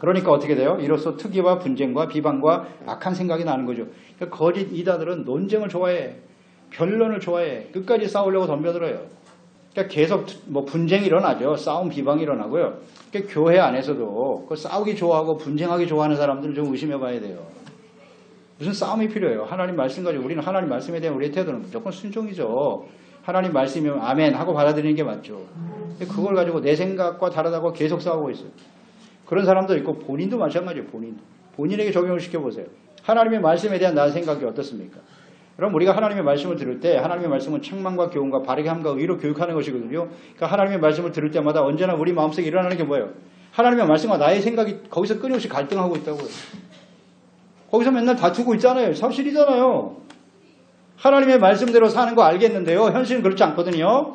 그러니까 어떻게 돼요? 이로써 특이와 분쟁과 비방과 악한 생각이 나는 거죠. 그러니까 거짓 이단들은 논쟁을 좋아해. 변론을 좋아해. 끝까지 싸우려고 덤벼들어요. 그러니까 계속 뭐 분쟁이 일어나죠. 싸움 비방이 일어나고요. 그러니까 교회 안에서도 그 싸우기 좋아하고 분쟁하기 좋아하는 사람들을 좀 의심해 봐야 돼요. 무슨 싸움이 필요해요. 하나님 말씀 가지고 우리는 하나님 말씀에 대한 우리의 태도는 무조건 순종이죠. 하나님 말씀이면 아멘 하고 받아들이는 게 맞죠. 근데 그걸 가지고 내 생각과 다르다고 계속 싸우고 있어요. 그런 사람도 있고 본인도 마찬가지예요. 본인에게 적용을 시켜보세요. 하나님의 말씀에 대한 나의 생각이 어떻습니까? 그럼 우리가 하나님의 말씀을 들을 때 하나님의 말씀은 책망과 교훈과 바르게 함과 의로 교육하는 것이거든요. 그러니까 하나님의 말씀을 들을 때마다 언제나 우리 마음속에 일어나는 게 뭐예요? 하나님의 말씀과 나의 생각이 거기서 끊임없이 갈등하고 있다고요. 거기서 맨날 다투고 있잖아요. 사실이잖아요. 하나님의 말씀대로 사는 거 알겠는데요. 현실은 그렇지 않거든요.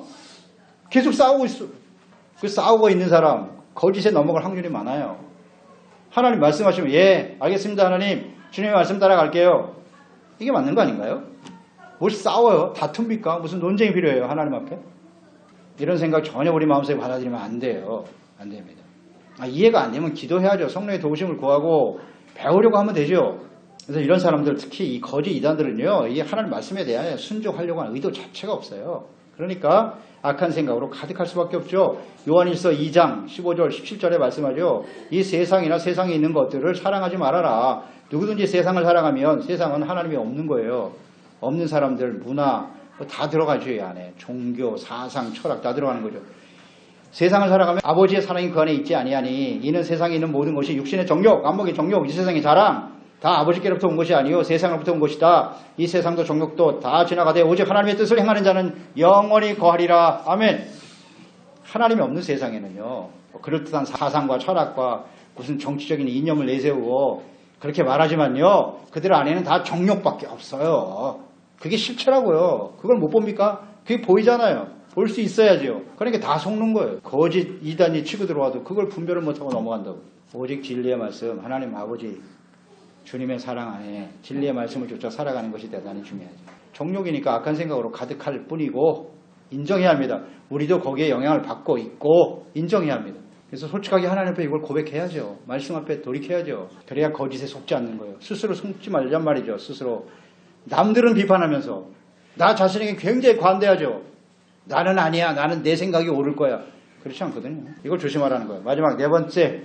계속 싸우고 있어. 그 싸우고 있는 사람 거짓에 넘어갈 확률이 많아요. 하나님 말씀하시면 예 알겠습니다 하나님 주님의 말씀 따라갈게요. 이게 맞는 거 아닌가요? 뭘 싸워요? 다툽니까? 무슨 논쟁이 필요해요? 하나님 앞에? 이런 생각 전혀 우리 마음속에 받아들이면 안 돼요. 안 됩니다. 이해가 안 되면 기도해야죠. 성령의 도우심을 구하고 배우려고 하면 되죠. 그래서 이런 사람들 특히 이 거짓 이단들은요. 이 하나님 말씀에 대한 순종하려고 하는 의도 자체가 없어요. 그러니까 악한 생각으로 가득할 수밖에 없죠. 요한일서 2장 15절 17절에 말씀하죠. 이 세상이나 세상에 있는 것들을 사랑하지 말아라. 누구든지 세상을 사랑하면 세상은 하나님이 없는 거예요. 없는 사람들 문화 다 들어가죠. 이 안에 종교, 사상, 철학 다 들어가는 거죠. 세상을 살아가면 아버지의 사랑이 그 안에 있지 아니하니 이는 세상에 있는 모든 것이 육신의 정욕, 안목의 정욕, 이 세상의 자랑 다 아버지께로부터 온 것이 아니요 세상으로부터 온 것이다. 이 세상도 정욕도 다 지나가되 오직 하나님의 뜻을 행하는 자는 영원히 거하리라. 아멘. 하나님이 없는 세상에는요. 그럴듯한 사상과 철학과 무슨 정치적인 이념을 내세우고 그렇게 말하지만요. 그들 안에는 다 정욕밖에 없어요. 그게 실체라고요. 그걸 못 봅니까? 그게 보이잖아요. 볼 수 있어야죠. 그러니까 다 속는 거예요. 거짓 이단이 치고 들어와도 그걸 분별을 못하고 넘어간다고. 오직 진리의 말씀, 하나님 아버지 주님의 사랑 안에 진리의 말씀을 쫓아 살아가는 것이 대단히 중요하죠. 정욕이니까 악한 생각으로 가득할 뿐이고 인정해야 합니다. 우리도 거기에 영향을 받고 있고 인정해야 합니다. 그래서 솔직하게 하나님 앞에 이걸 고백해야죠. 말씀 앞에 돌이켜야죠. 그래야 거짓에 속지 않는 거예요. 스스로 속지 말란 말이죠. 스스로. 남들은 비판하면서 나 자신에게 굉장히 관대하죠. 나는 아니야. 나는 내 생각이 옳을 거야. 그렇지 않거든요. 이걸 조심하라는 거예요. 마지막 네 번째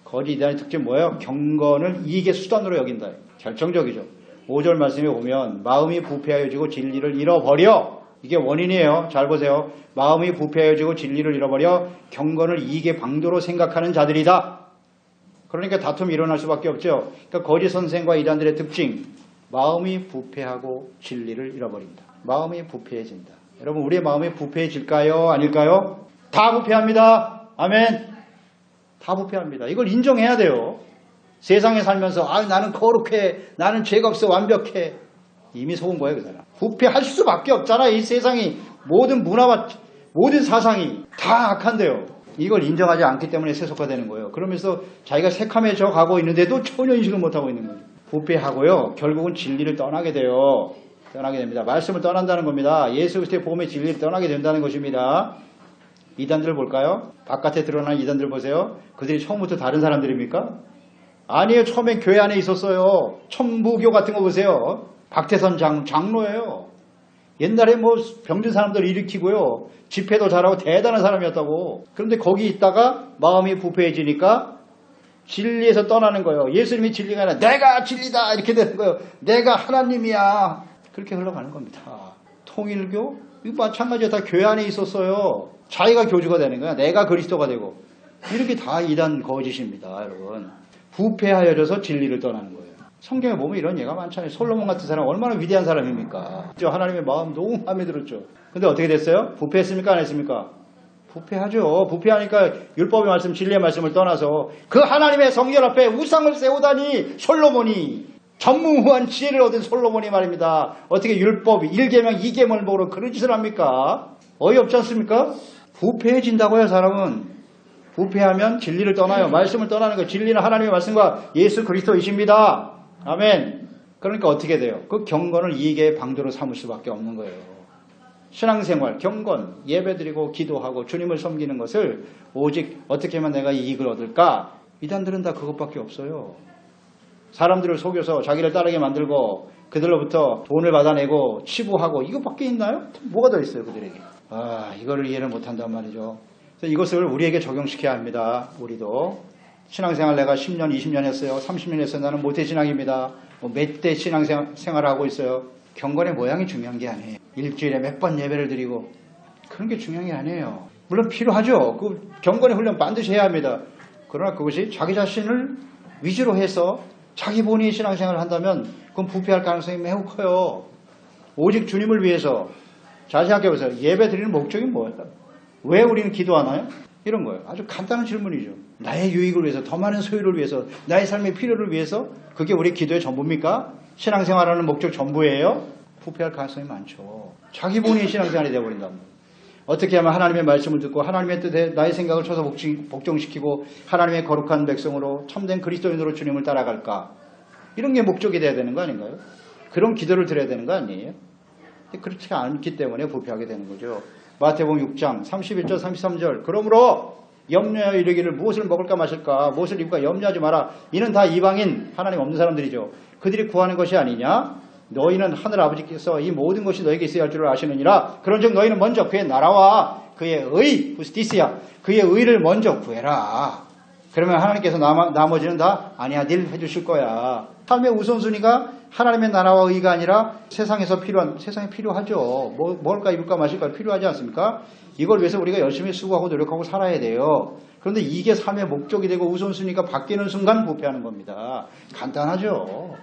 거짓 이단의 특징은 뭐예요? 경건을 이익의 수단으로 여긴다. 결정적이죠. 5절 말씀에 보면 마음이 부패하여지고 진리를 잃어버려. 이게 원인이에요. 잘 보세요. 마음이 부패하여지고 진리를 잃어버려 경건을 이익의 방도로 생각하는 자들이다. 그러니까 다툼이 일어날 수밖에 없죠. 그러니까 거짓 선생과 이단들의 특징. 마음이 부패하고 진리를 잃어버린다. 마음이 부패해진다. 여러분 우리의 마음이 부패해질까요? 아닐까요? 다 부패합니다. 아멘. 다 부패합니다. 이걸 인정해야 돼요. 세상에 살면서 나는 거룩해. 나는 죄가 없어. 완벽해. 이미 속은 거예요. 그 사람. 부패할 수밖에 없잖아. 이 세상이 모든 문화와 모든 사상이 다 악한데요. 이걸 인정하지 않기 때문에 세속화되는 거예요. 그러면서 자기가 새카매져 가고 있는데도 전혀 인식을 못하고 있는 거예요. 부패하고요. 결국은 진리를 떠나게 돼요. 떠나게 됩니다. 말씀을 떠난다는 겁니다. 예수 그리스도의 복음의 진리를 떠나게 된다는 것입니다. 이단들 볼까요? 바깥에 드러난 이단들 보세요. 그들이 처음부터 다른 사람들입니까? 아니에요. 처음엔 교회 안에 있었어요. 천부교 같은 거 보세요. 박태선 장로예요. 옛날에 뭐 병든 사람들 일으키고요. 집회도 잘하고 대단한 사람이었다고. 그런데 거기 있다가 마음이 부패해지니까 진리에서 떠나는 거예요. 예수님이 진리가 아니라 내가 진리다 이렇게 되는 거예요. 내가 하나님이야. 그렇게 흘러가는 겁니다. 통일교? 이거 마찬가지로 다 교회 안에 있었어요. 자기가 교주가 되는 거야. 내가 그리스도가 되고. 이렇게 다 이단 거짓입니다. 여러분. 부패하여져서 진리를 떠나는 거예요. 성경에 보면 이런 예가 많잖아요. 솔로몬 같은 사람 얼마나 위대한 사람입니까? 하나님의 마음 너무 마음에 들었죠. 근데 어떻게 됐어요? 부패했습니까? 안 했습니까? 부패하죠. 부패하니까 율법의 말씀, 진리의 말씀을 떠나서 그 하나님의 성전 앞에 우상을 세우다니 솔로몬이 전무후한 지혜를 얻은 솔로몬이 말입니다. 어떻게 율법 1계명 2계명을 보고 그런 짓을 합니까? 어이없지 않습니까? 부패해진다고요. 사람은. 부패하면 진리를 떠나요. 말씀을 떠나는 거예요. 진리는 하나님의 말씀과 예수 그리스도이십니다. 아멘. 그러니까 어떻게 돼요? 그 경건을 이익의 방도로 삼을 수밖에 없는 거예요. 신앙생활, 경건, 예배드리고 기도하고 주님을 섬기는 것을 오직 어떻게 하면 내가 이익을 얻을까? 이단들은 다 그것밖에 없어요. 사람들을 속여서 자기를 따르게 만들고 그들로부터 돈을 받아내고 치부하고 이것밖에 있나요? 뭐가 더 있어요 그들에게? 이거를 이해를 못한단 말이죠. 그래서 이것을 우리에게 적용시켜야 합니다. 우리도 신앙생활 내가 10년, 20년 했어요. 30년 했어요. 나는 모태신앙입니다. 몇 대 신앙생활을 하고 있어요. 경건의 모양이 중요한 게 아니에요. 일주일에 몇 번 예배를 드리고 그런 게 중요한 게 아니에요. 물론 필요하죠. 그 경건의 훈련 반드시 해야 합니다. 그러나 그것이 자기 자신을 위주로 해서 자기 본인이 신앙생활을 한다면 그건 부패할 가능성이 매우 커요. 오직 주님을 위해서 잘 생각해 보세요. 예배 드리는 목적이 뭐예요? 왜 우리는 기도하나요? 이런 거예요. 아주 간단한 질문이죠. 나의 유익을 위해서, 더 많은 소유를 위해서, 나의 삶의 필요를 위해서 그게 우리 기도의 전부입니까? 신앙생활하는 목적 전부예요? 부패할 가능성이 많죠. 자기 본인이 신앙생활이 되어버린단 말이에요. 어떻게 하면 하나님의 말씀을 듣고 하나님의 뜻에 나의 생각을 쳐서 복종시키고 하나님의 거룩한 백성으로 참된 그리스도인으로 주님을 따라갈까? 이런 게 목적이 돼야 되는 거 아닌가요? 그런 기도를 드려야 되는 거 아니에요? 그렇지 않기 때문에 부패하게 되는 거죠. 마태복음 6장 31절 33절 그러므로 염려하여 이르기를 무엇을 먹을까 마실까 무엇을 입을까 염려하지 마라. 이는 다 이방인 하나님 없는 사람들이죠. 그들이 구하는 것이 아니냐? 너희는 하늘 아버지께서 이 모든 것이 너에게 있어야 할 줄을 아시느니라. 그런즉 너희는 먼저 그의 나라와 그의 의 부스티스야 그의 의를 먼저 구해라. 그러면 하나님께서 나머지는 다 아니하딜 해주실 거야. 삶의 우선순위가 하나님의 나라와 의가 아니라 세상에 필요하죠. 먹을까 입을까 마실까 필요하지 않습니까? 이걸 위해서 우리가 열심히 수고하고 노력하고 살아야 돼요. 그런데 이게 삶의 목적이 되고 우선순위가 바뀌는 순간 부패하는 겁니다. 간단하죠.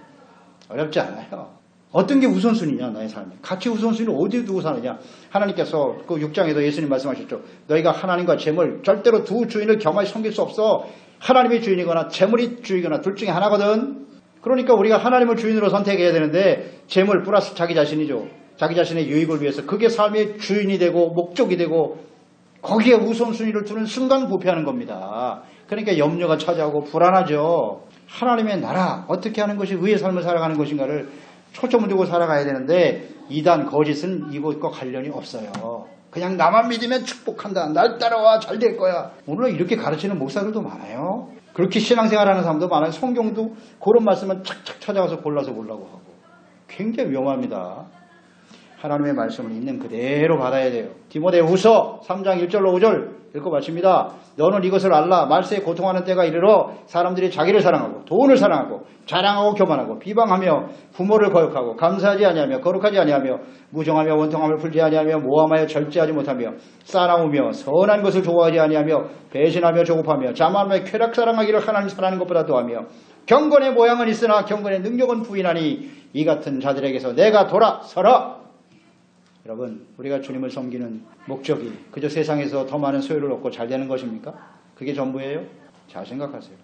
어렵지 않아요. 어떤 게 우선순위냐 나의 삶에. 가치 우선순위를 어디에 두고 사느냐. 하나님께서 그 6장에도 예수님 말씀하셨죠. 너희가 하나님과 재물 절대로 두 주인을 겸하여 섬길 수 없어. 하나님이 주인이거나 재물이 주인이거나 둘 중에 하나거든. 그러니까 우리가 하나님을 주인으로 선택해야 되는데 재물 플러스 자기 자신이죠. 자기 자신의 유익을 위해서 그게 삶의 주인이 되고 목적이 되고 거기에 우선순위를 두는 순간 부패하는 겁니다. 그러니까 염려가 찾아오고 불안하죠. 하나님의 나라 어떻게 하는 것이 의의 삶을 살아가는 것인가를 초점을 두고 살아가야 되는데 이단 거짓은 이것과 관련이 없어요. 그냥 나만 믿으면 축복한다. 날 따라와 잘 될 거야. 오늘은 이렇게 가르치는 목사들도 많아요. 그렇게 신앙생활하는 사람도 많아요. 성경도 그런 말씀은 착착 찾아가서 골라서 보려고 하고. 굉장히 위험합니다. 하나님의 말씀을 있는 그대로 받아야 돼요. 디모데후서 3장 1절로 5절 읽고 마칩니다. 너는 이것을 알라. 말세에 고통하는 때가 이르러 사람들이 자기를 사랑하고 돈을 사랑하고 자랑하고 교만하고 비방하며 부모를 거역하고 감사하지 아니하며 거룩하지 아니하며 무정하며 원통함을 풀지 아니하며 모함하여 절제하지 못하며 싸나우며 선한 것을 좋아하지 아니하며 배신하며 조급하며 자만하며 쾌락 사랑하기를 하나님 사랑하는 것보다 더하며 경건의 모양은 있으나 경건의 능력은 부인하니 이 같은 자들에게서 내가 돌아서라. 여러분, 우리가 주님을 섬기는 목적이 그저 세상에서 더 많은 소유를 얻고 잘 되는 것입니까? 그게 전부예요? 잘 생각하세요.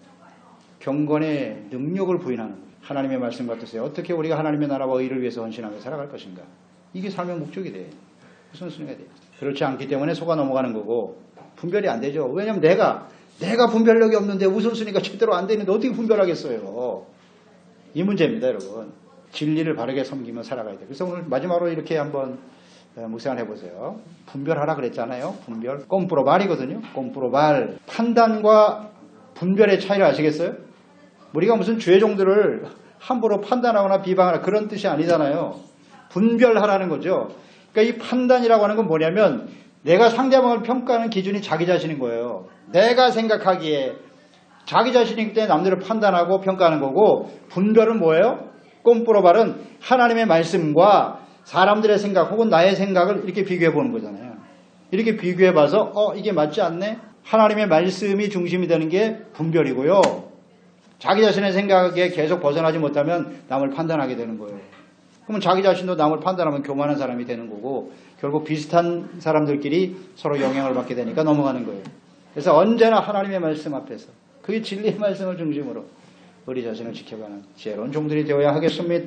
경건의 능력을 부인하는 하나님의 말씀과 뜻에 어떻게 우리가 하나님의 나라와 의를 위해서 헌신하며 살아갈 것인가? 이게 삶의 목적이 돼. 우선순위가 돼. 그렇지 않기 때문에 속아 넘어가는 거고 분별이 안 되죠. 왜냐하면 내가 분별력이 없는데 우선순위가 제대로 안 되는데 어떻게 분별하겠어요? 이 문제입니다, 여러분. 진리를 바르게 섬기며 살아가야 돼요. 그래서 오늘 마지막으로 이렇게 한번 묵상을 해보세요. 분별하라 그랬잖아요. 분별. 꼼프로발이거든요. 꼼프로발. 판단과 분별의 차이를 아시겠어요? 우리가 무슨 죄종들을 함부로 판단하거나 비방하거나 그런 뜻이 아니잖아요. 분별하라는 거죠. 그러니까 이 판단이라고 하는 건 뭐냐면 내가 상대방을 평가하는 기준이 자기 자신인 거예요. 내가 생각하기에 자기 자신이기 때문에 남들을 판단하고 평가하는 거고, 분별은 뭐예요? 꼼부로 말은 하나님의 말씀과 사람들의 생각 혹은 나의 생각을 이렇게 비교해 보는 거잖아요. 이렇게 비교해 봐서 이게 맞지 않네? 하나님의 말씀이 중심이 되는 게 분별이고요. 자기 자신의 생각에 계속 벗어나지 못하면 남을 판단하게 되는 거예요. 그러면 자기 자신도 남을 판단하면 교만한 사람이 되는 거고, 결국 비슷한 사람들끼리 서로 영향을 받게 되니까 넘어가는 거예요. 그래서 언제나 하나님의 말씀 앞에서, 그게 진리의 말씀을 중심으로 우리 자신을 지켜가는 지혜로운 종들이 되어야 하겠습니다.